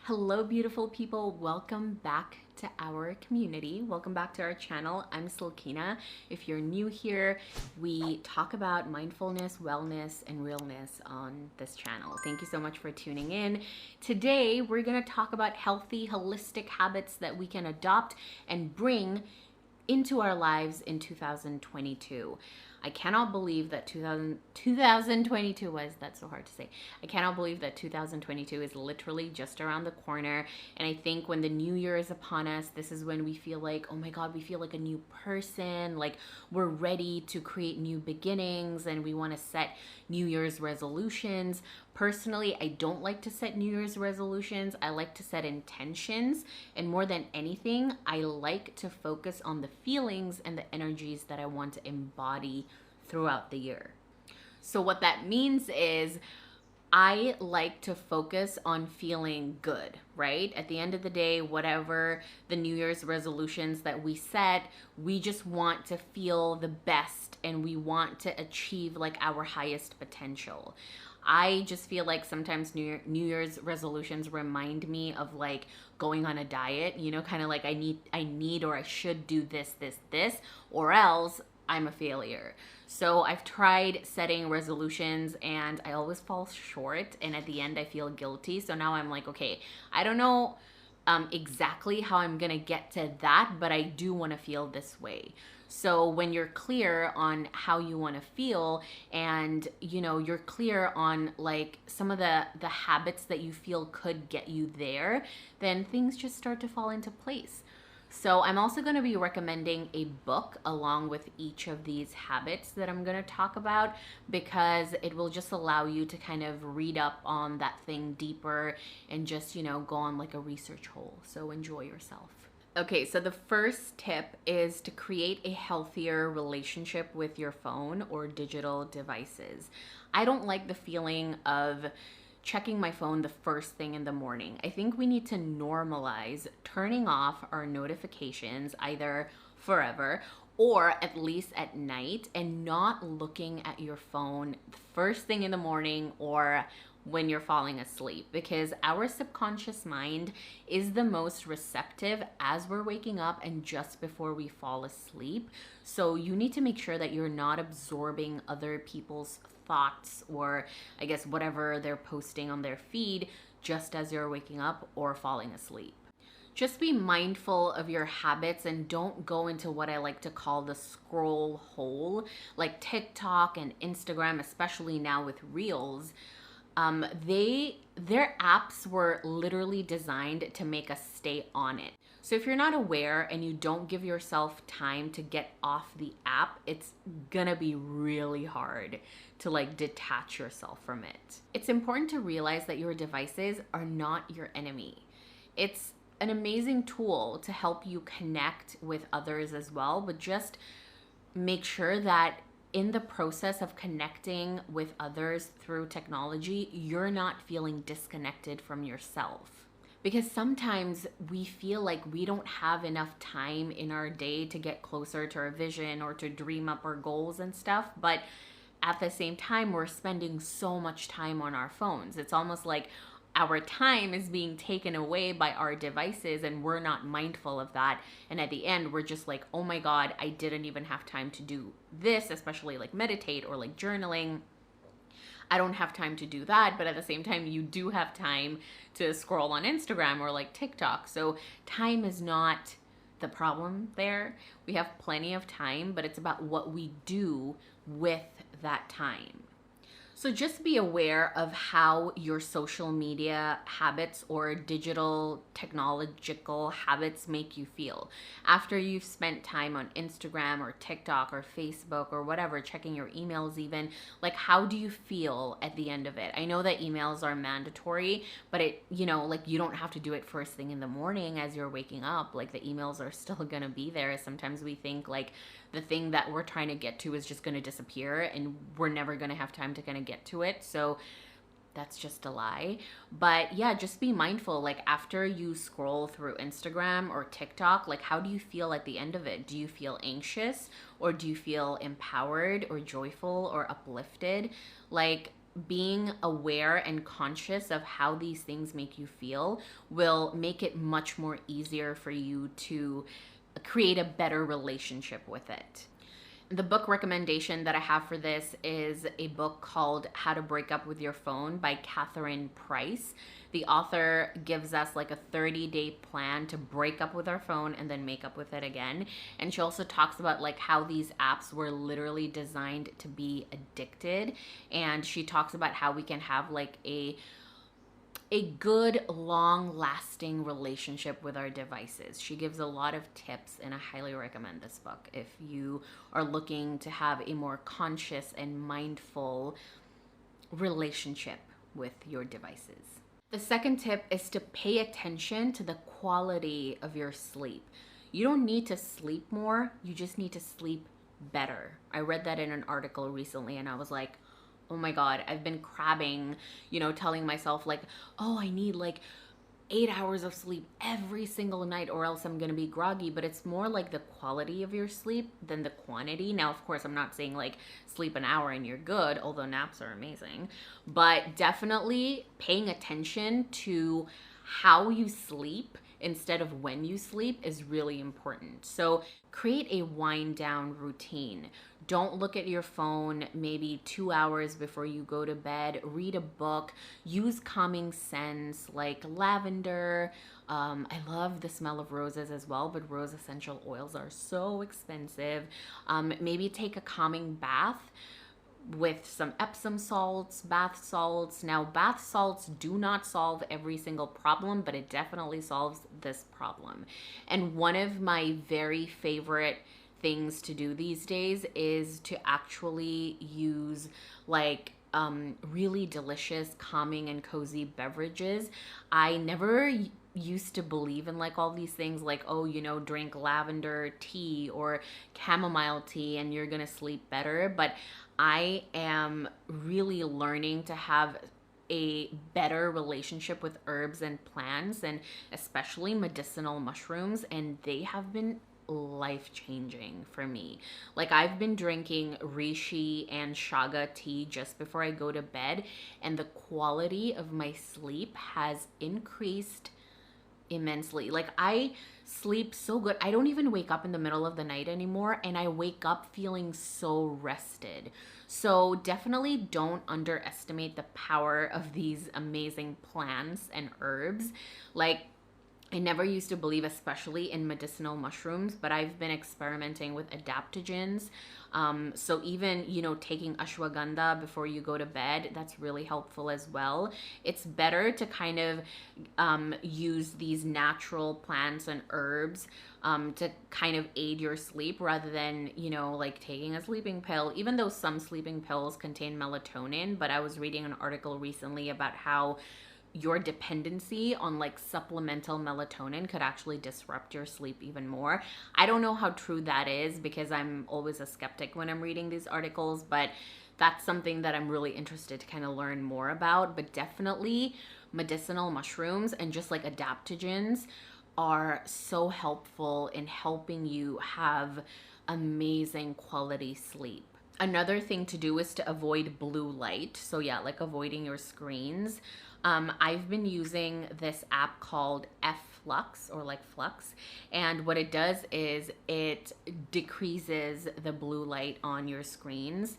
Hello, beautiful people. Welcome back to our community. Welcome back to our channel. I'm Silkina. If you're new here, we talk about mindfulness, wellness, and realness on this channel. Thank you so much for tuning in. Today, we're going to talk about healthy, holistic habits that we can adopt and bring into our lives in 2022. I cannot believe that 2022 was, that's so hard to say. I cannot believe that 2022 is literally just around the corner. And I think when the new year is upon us, this is when we feel like, oh my God, we feel like a new person. Like we're ready to create new beginnings and we want to set New Year's resolutions. Personally, I don't like to set New Year's resolutions. I like to set intentions. And more than anything, I like to focus on the feelings and the energies that I want to embody throughout the year. So what that means is I like to focus on feeling good, right? At the end of the day, whatever the New Year's resolutions that we set, we just want to feel the best and we want to achieve like our highest potential. I just feel like sometimes New Year's resolutions remind me of like going on a diet, you know, kind of like I need or I should do this, or else I'm a failure. So I've tried setting resolutions and I always fall short. And at the end, I feel guilty. So now I'm like, okay, I don't know exactly how I'm going to get to that, but I do want to feel this way. So when you're clear on how you want to feel and, you know, you're clear on like some of the habits that you feel could get you there, then things just start to fall into place. So I'm also going to be recommending a book along with each of these habits that I'm going to talk about because it will just allow you to kind of read up on that thing deeper and just, you know, go on like a research hole. So enjoy yourself. Okay, so the first tip is to create a healthier relationship with your phone or digital devices. I don't like the feeling of checking my phone the first thing in the morning. I think we need to normalize turning off our notifications either forever or at least at night and not looking at your phone the first thing in the morning or when you're falling asleep, because our subconscious mind is the most receptive as we're waking up and just before we fall asleep. So you need to make sure that you're not absorbing other people's thoughts or I guess whatever they're posting on their feed just as you're waking up or falling asleep. Just be mindful of your habits and don't go into what I like to call the scroll hole, like TikTok and Instagram, especially now with Reels. Their apps were literally designed to make us stay on it. So if you're not aware and you don't give yourself time to get off the app, it's gonna be really hard to like detach yourself from it. It's important to realize that your devices are not your enemy. It's an amazing tool to help you connect with others as well, but just make sure that in the process of connecting with others through technology, you're not feeling disconnected from yourself. Because sometimes we feel like we don't have enough time in our day to get closer to our vision or to dream up our goals and stuff, but at the same time, we're spending so much time on our phones. It's almost like our time is being taken away by our devices and we're not mindful of that. And at the end, we're just like, oh my God, I didn't even have time to do this, especially like meditate or like journaling. I don't have time to do that. But at the same time, you do have time to scroll on Instagram or like TikTok. So time is not the problem there. We have plenty of time, but it's about what we do with that time. So just be aware of how your social media habits or digital technological habits make you feel. After you've spent time on Instagram or TikTok or Facebook or whatever, checking your emails even, like how do you feel at the end of it? I know that emails are mandatory, but it, you know, like you don't have to do it first thing in the morning as you're waking up. Like the emails are still gonna be there. Sometimes we think like the thing that we're trying to get to is just going to disappear and we're never going to have time to kind of get to it. So that's just a lie. But yeah, just be mindful. Like after you scroll through Instagram or TikTok, like how do you feel at the end of it? Do you feel anxious or do you feel empowered or joyful or uplifted? Like being aware and conscious of how these things make you feel will make it much more easier for you to create a better relationship with it. The book recommendation that I have for this is a book called How to Break Up with Your Phone by Catherine Price. The author gives us like a 30-day plan to break up with our phone and then make up with it again. And she also talks about like how these apps were literally designed to be addicted. And she talks about how we can have like a good long-lasting relationship with our devices. She gives a lot of tips, and I highly recommend this book if you are looking to have a more conscious and mindful relationship with your devices. The second tip is to pay attention to the quality of your sleep. You don't need to sleep more, you just need to sleep better. I read that in an article recently and I was like, oh my God, I've been crabbing, telling myself like, oh, I need like 8 hours of sleep every single night or else I'm gonna be groggy. But it's more like the quality of your sleep than the quantity. Now, of course, I'm not saying like sleep an hour and you're good, although naps are amazing, but definitely paying attention to how you sleep instead of when you sleep is really important. So create a wind down routine. Don't look at your phone maybe 2 hours before you go to bed. Read a book. Use calming scents like lavender. I love the smell of roses as well, but rose essential oils are so expensive. Maybe take a calming bath with some Epsom salts, bath salts. Now, bath salts do not solve every single problem, but it definitely solves this problem. And one of my very favorite things to do these days is to actually use like really delicious, calming, and cozy beverages. I never used to believe in like all these things like, oh, drink lavender tea or chamomile tea and you're gonna sleep better. But I am really learning to have a better relationship with herbs and plants, and especially medicinal mushrooms, and they have been life-changing for me. Like, I've been drinking reishi and chaga tea just before I go to bed, and the quality of my sleep has increased immensely. Like, I sleep so good. I don't even wake up in the middle of the night anymore, and I wake up feeling so rested. So definitely don't underestimate the power of these amazing plants and herbs. Like, I never used to believe, especially in medicinal mushrooms, but I've been experimenting with adaptogens. So even, taking ashwagandha before you go to bed, that's really helpful as well. It's better to kind of use these natural plants and herbs to kind of aid your sleep rather than, like taking a sleeping pill, even though some sleeping pills contain melatonin. But I was reading an article recently about how your dependency on like supplemental melatonin could actually disrupt your sleep even more. I don't know how true that is because I'm always a skeptic when I'm reading these articles, but that's something that I'm really interested to kind of learn more about. But definitely medicinal mushrooms and just like adaptogens are so helpful in helping you have amazing quality sleep. Another thing to do is to avoid blue light. So yeah, like avoiding your screens. I've been using this app called Flux or like Flux, and what it does is it decreases the blue light on your screens.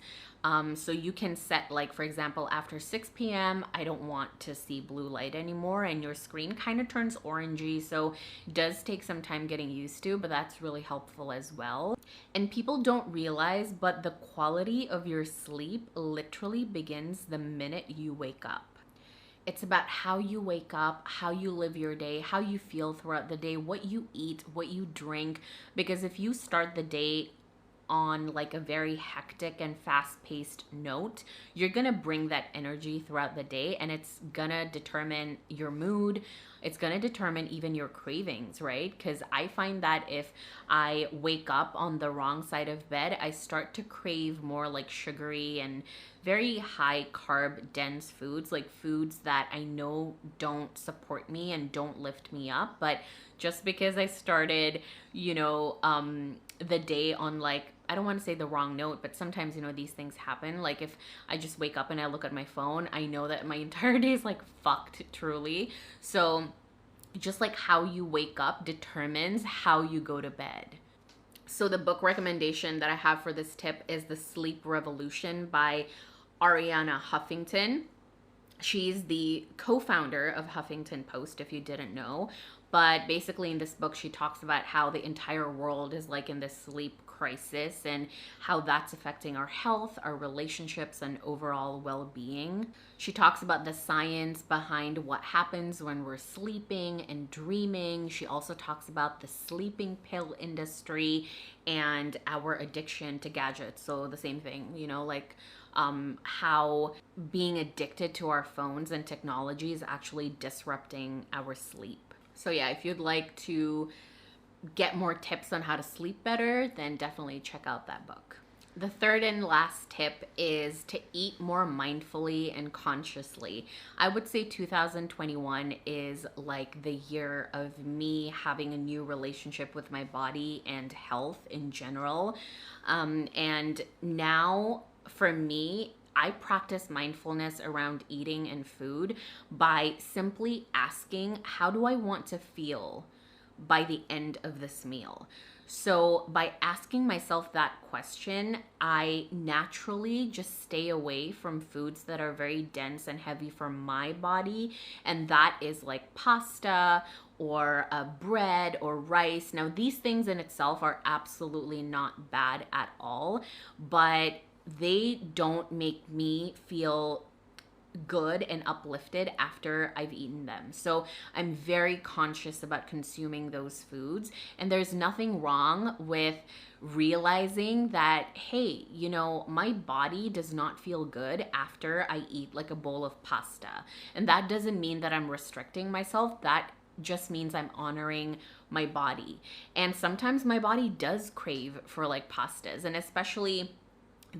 So you can set, like, for example, after 6 p.m., I don't want to see blue light anymore, and your screen kind of turns orangey. So it does take some time getting used to, but that's really helpful as well. And people don't realize, but the quality of your sleep literally begins the minute you wake up. It's about how you wake up, how you live your day, how you feel throughout the day, what you eat, what you drink. Because if you start the day on like a very hectic and fast-paced note, you're gonna bring that energy throughout the day, and it's gonna determine your mood. It's gonna determine even your cravings, right? Because I find that if I wake up on the wrong side of bed, I start to crave more like sugary and very high carb dense foods, like foods that I know don't support me and don't lift me up. But just because I started, the day on like I don't want to say the wrong note, but sometimes, you know, these things happen. Like if I just wake up and I look at my phone, I know that my entire day is like fucked, truly. So just like how you wake up determines how you go to bed. So the book recommendation that I have for this tip is The Sleep Revolution by Ariana Huffington. She's the co-founder of Huffington Post, if you didn't know. But basically in this book, she talks about how the entire world is like in this sleep crisis and how that's affecting our health, our relationships, and overall well-being. She talks about the science behind what happens when we're sleeping and dreaming. She also talks about the sleeping pill industry and our addiction to gadgets. So the same thing, you know, like how being addicted to our phones and technology is actually disrupting our sleep. So yeah, if you'd like to get more tips on how to sleep better, then definitely check out that book. The third and last tip is to eat more mindfully and consciously. I would say 2021 is like the year of me having a new relationship with my body and health in general. And now for me, I practice mindfulness around eating and food by simply asking, how do I want to feel by the end of this meal? So by asking myself that question, I naturally just stay away from foods that are very dense and heavy for my body. And that is like pasta or bread or rice. Now, these things in itself are absolutely not bad at all, but they don't make me feel good and uplifted after I've eaten them. So I'm very conscious about consuming those foods. And there's nothing wrong with realizing that, hey, you know, my body does not feel good after I eat like a bowl of pasta. And that doesn't mean that I'm restricting myself. That just means I'm honoring my body. And sometimes my body does crave for like pastas, and especially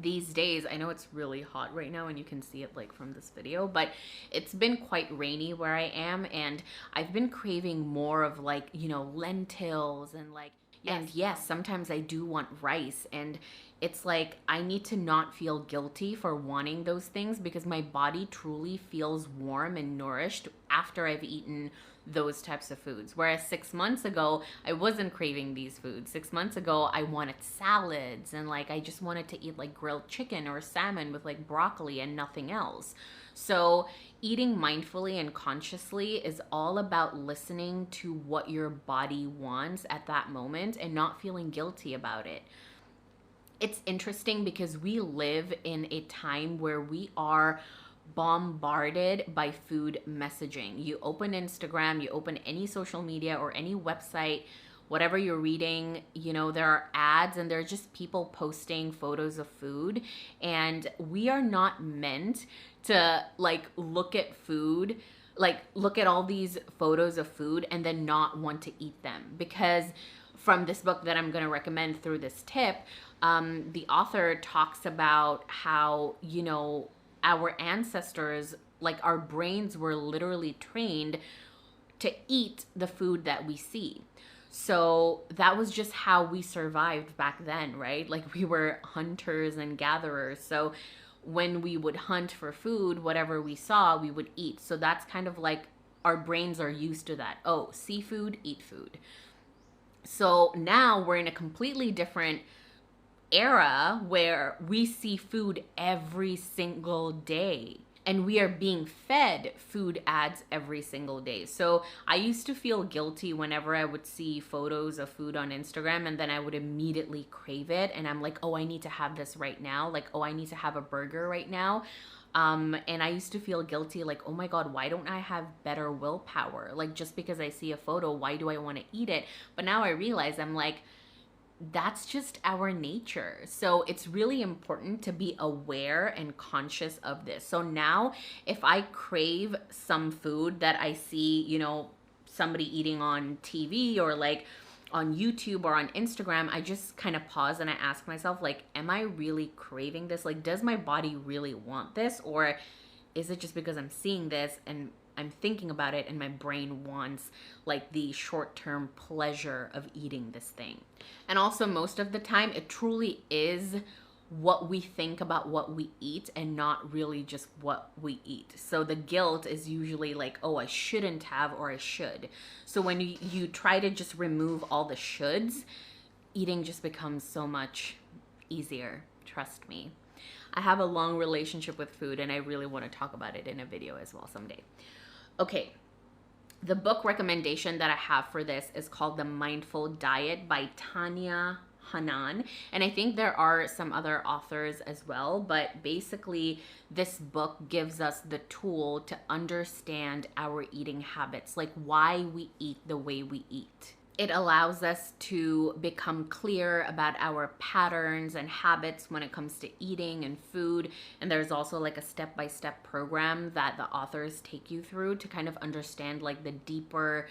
these days, I know it's really hot right now and you can see it like from this video, but it's been quite rainy where I am, and I've been craving more of like, you know, lentils and like, and yes, sometimes I do want rice, and it's like I need to not feel guilty for wanting those things because my body truly feels warm and nourished after I've eaten those types of foods. Whereas 6 months ago, I wasn't craving these foods. 6 months ago, I wanted salads and like I just wanted to eat like grilled chicken or salmon with like broccoli and nothing else. So eating mindfully and consciously is all about listening to what your body wants at that moment and not feeling guilty about it. It's interesting because we live in a time where we are bombarded by food messaging. You open Instagram, you open any social media or any website, whatever you're reading, you know, there are ads and there are just people posting photos of food. And we are not meant to like look at food, like look at all these photos of food and then not want to eat them. Because from this book that I'm going to recommend through this tip, the author talks about how, you know, our ancestors, like our brains were literally trained to eat the food that we see. So that was just how we survived back then, right? Like we were hunters and gatherers. So when we would hunt for food, whatever we saw, we would eat. So that's kind of like our brains are used to that. Oh, see food, eat food. So now we're in a completely different era where we see food every single day and we are being fed food ads every single day. So I used to feel guilty whenever I would see photos of food on Instagram and then I would immediately crave it. And I'm like, oh, I need to have this right now. Like, oh, I need to have a burger right now. And I used to feel guilty, like, oh my God, why don't I have better willpower? Like, just because I see a photo, why do I want to eat it? But now I realize I'm like, that's just our nature. So it's really important to be aware and conscious of this. So now if I crave some food that I see, you know, somebody eating on TV or like on YouTube or on Instagram, I just kind of pause and I ask myself, like, am I really craving this? Like, does my body really want this? Or is it just because I'm seeing this and I'm thinking about it and my brain wants like the short-term pleasure of eating this thing. And also most of the time it truly is what we think about what we eat and not really just what we eat. So the guilt is usually like, oh, I shouldn't have, or I should. So when you try to just remove all the shoulds, eating just becomes so much easier. Trust me. I have a long relationship with food and I really want to talk about it in a video as well someday. Okay. The book recommendation that I have for this is called The Mindful Diet by Tanya Hanan, and I think there are some other authors as well, but basically this book gives us the tool to understand our eating habits, like why we eat the way we eat. It allows us to become clear about our patterns and habits when it comes to eating and food. And there's also like a step-by-step program that the authors take you through to kind of understand like the deeper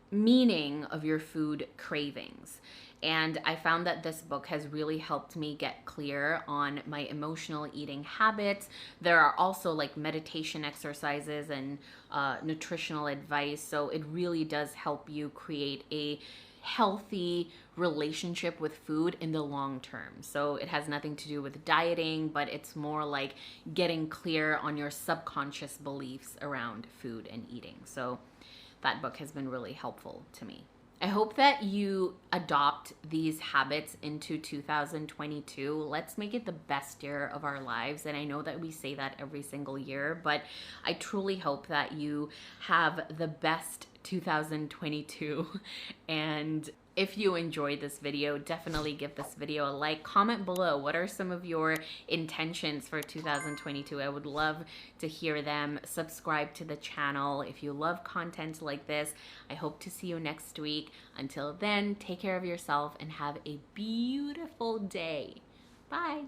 meaning of your food cravings. And I found that this book has really helped me get clear on my emotional eating habits. There are also like meditation exercises and nutritional advice. So it really does help you create a healthy relationship with food in the long term. So it has nothing to do with dieting, but it's more like getting clear on your subconscious beliefs around food and eating. So that book has been really helpful to me. I hope that you adopt these habits into 2022. Let's make it the best year of our lives. And I know that we say that every single year, but I truly hope that you have the best 2022. And if you enjoyed this video, definitely give this video a like. Comment below, what are some of your intentions for 2022? I would love to hear them. Subscribe to the channel if you love content like this. I hope to see you next week. Until then, take care of yourself and have a beautiful day. Bye.